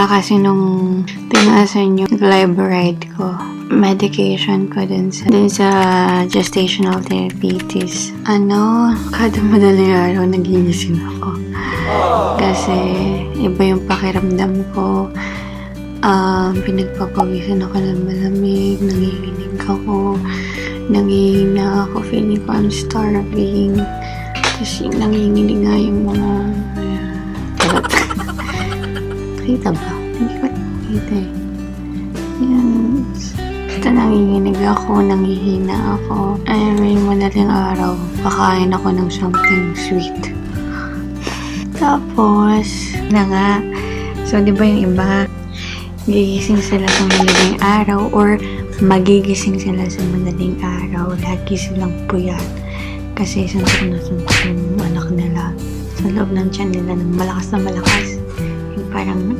Simula kasi nung tinaasan yung glyburide ko, medication ko dun sa gestational diabetes. Kada madaling araw nagigising ako. Kasi iba yung pakiramdam ko. Pinagpapawisan ako ng malamig, nanginginig ako, nangihina ako, feeling ko I'm starving. Tapos nanginginig nga yung mga... Kita ba? Hindi ko nakita eh. Yan. Basta nanginginig ako, nangihina ako. May madaling araw, kakain ako ng something sweet. Tapos, So, di ba yung iba, gigising sila sa madaling araw or magigising sila sa madaling araw. Lagi silang puyat. Kasi suntok na suntok yung anak nila sa loob ng tiyan nila ng malakas na malakas. Yung parang